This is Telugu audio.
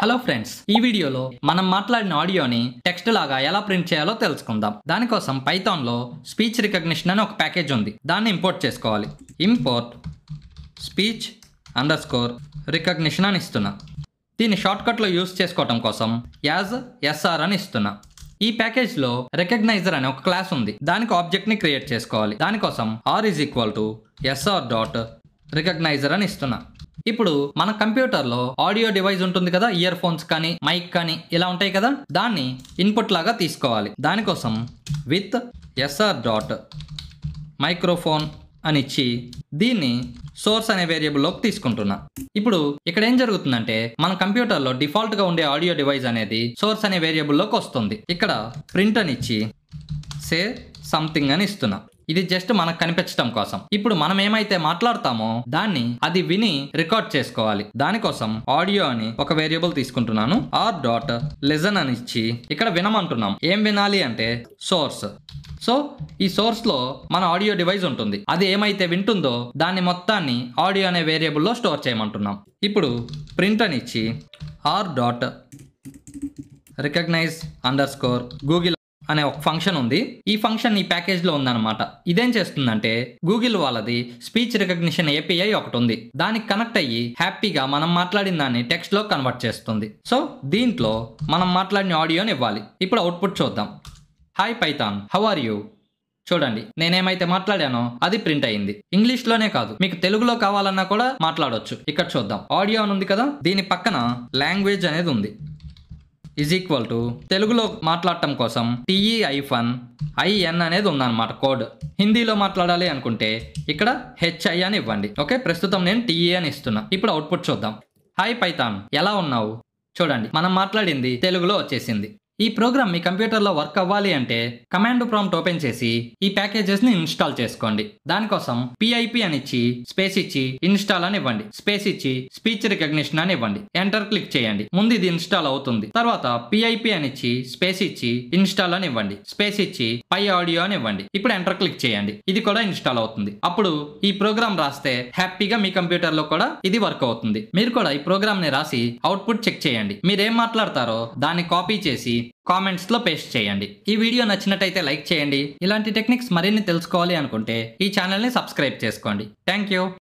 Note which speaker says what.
Speaker 1: హలో ఫ్రెండ్స్, ఈ వీడియోలో మనం మాట్లాడిన ఆడియోని టెక్స్ట్ లాగా ఎలా ప్రింట్ చేయాలో తెలుసుకుందాం. దానికోసం పైథాన్లో స్పీచ్ రికగ్నిషన్ అని ఒక ప్యాకేజ్ ఉంది. దాన్ని ఇంపోర్ట్ చేసుకోవాలి. ఇంపోర్ట్ స్పీచ్ అండర్స్కోర్ రికగ్నిషన్ అని ఇస్తున్నా. దీన్ని షార్ట్కట్లో యూస్ చేసుకోవటం కోసం యాజ్ ఎస్ఆర్ అని ఇస్తున్నా. ఈ ప్యాకేజ్లో రికగ్నైజర్ అనే ఒక క్లాస్ ఉంది. దానికి ఆబ్జెక్ట్ని క్రియేట్ చేసుకోవాలి. దానికోసం R is equal to SR dot recognizer అని ఇస్తున్నా. ఇప్పుడు మన కంప్యూటర్లో ఆడియో డివైస్ ఉంటుంది కదా, ఇయర్ ఫోన్స్ కానీ మైక్ కానీ ఇలా ఉంటాయి కదా, దాన్ని ఇన్పుట్ లాగా తీసుకోవాలి. దానికోసం విత్ ఎస్ఆర్ డాట్ మైక్రోఫోన్ అని ఇచ్చి దీన్ని సోర్స్ అనే వేరియబుల్లోకి తీసుకుంటున్నా. ఇప్పుడు ఇక్కడ ఏం జరుగుతుందంటే మన కంప్యూటర్లో డిఫాల్ట్గా ఉండే ఆడియో డివైస్ అనేది సోర్స్ అనే వేరియబుల్లోకి వస్తుంది. ఇక్కడ ప్రింట్ అని ఇచ్చి సే సంథింగ్ అని ఇస్తున్నా. ఇది జస్ట్ మనకు కనిపించడం కోసం. ఇప్పుడు మనం ఏమైతే మాట్లాడతామో దాన్ని అది విని రికార్డ్ చేసుకోవాలి. దానికోసం ఆడియో అని ఒక వేరియబుల్ తీసుకుంటున్నాను. ఆర్ డాట్ లిజన్ అని ఇచ్చి ఇక్కడ వినమంటున్నాం. ఏం వినాలి అంటే సోర్స్. సో ఈ సోర్స్ లో మన ఆడియో డివైస్ ఉంటుంది. అది ఏమైతే వింటుందో దాన్ని మొత్తాన్ని ఆడియో అనే వేరియబుల్లో స్టోర్ చేయమంటున్నాం. ఇప్పుడు ప్రింట్ అని ఇచ్చి R dot recognize underscore Google అనే ఒక ఫంక్షన్ ఉంది. ఈ ఫంక్షన్ ఈ ప్యాకేజ్లో ఉందన్నమాట. ఇదేం చేస్తుందంటే గూగుల్ వాళ్ళది స్పీచ్ రికగ్నిషన్ ఏపీఐ ఒకటి ఉంది. దానికి కనెక్ట్ అయ్యి హ్యాపీగా మనం మాట్లాడిన దాన్ని టెక్స్ట్లో కన్వర్ట్ చేస్తుంది. సో దీంట్లో మనం మాట్లాడిన ఆడియోని ఇవ్వాలి. ఇప్పుడు అవుట్పుట్ చూద్దాం. Hi Python, how are you? చూడండి, నేనేమైతే మాట్లాడానో అది ప్రింట్ అయింది. ఇంగ్లీష్లోనే కాదు, మీకు తెలుగులో కావాలన్నా కూడా మాట్లాడొచ్చు. ఇక్కడ చూద్దాం. ఆడియో అని ఉంది కదా, దీని పక్కన లాంగ్వేజ్ అనేది ఉంది. ఈజ్ ఈక్వల్ టు తెలుగులో మాట్లాడటం కోసం TE-IN అనేది ఉందన్నమాట కోడ్. హిందీలో మాట్లాడాలి అనుకుంటే ఇక్కడ HI అని ఇవ్వండి. ఓకే, ప్రస్తుతం నేను TE అని ఇస్తున్నా. ఇప్పుడు అవుట్పుట్ చూద్దాం. హాయ్ పైథాన్, ఎలా ఉన్నావు? చూడండి, మనం మాట్లాడింది తెలుగులో వచ్చేసింది. ఈ ప్రోగ్రామ్ మీ కంప్యూటర్లో వర్క్ అవ్వాలి అంటే కమాండ్ ప్రాంప్ట్ ఓపెన్ చేసి ఈ ప్యాకేజెస్ని ఇన్స్టాల్ చేసుకోండి. దానికోసం PIP అని ఇచ్చి స్పేస్ ఇచ్చి ఇన్స్టాల్ అని ఇవ్వండి. స్పేస్ ఇచ్చి స్పీచ్ రికగ్నిషన్ అని ఇవ్వండి. ఎంటర్ క్లిక్ చేయండి. ముందు ఇది ఇన్స్టాల్ అవుతుంది. తర్వాత PIP అని ఇచ్చి స్పేస్ ఇచ్చి ఇన్స్టాల్ అని ఇవ్వండి. స్పేస్ ఇచ్చి పై ఆడియో అని ఇవ్వండి. ఇప్పుడు ఎంటర్ క్లిక్ చేయండి. ఇది కూడా ఇన్స్టాల్ అవుతుంది. అప్పుడు ఈ ప్రోగ్రామ్ రాస్తే హ్యాపీగా మీ కంప్యూటర్లో కూడా ఇది వర్క్ అవుతుంది. మీరు కూడా ఈ ప్రోగ్రామ్ని రాసి అవుట్పుట్ చెక్ చేయండి. మీరేం మాట్లాడతారో దాన్ని కాపీ చేసి కామెంట్స్లో పేస్ట్ చేయండి. ఈ వీడియో నచ్చినట్టయితే లైక్ చేయండి. ఇలాంటి టెక్నిక్స్ మరిన్ని తెలుసుకోవాలి అనుకుంటే ఈ ఛానల్ని సబ్స్క్రైబ్ చేసుకోండి. Thank you.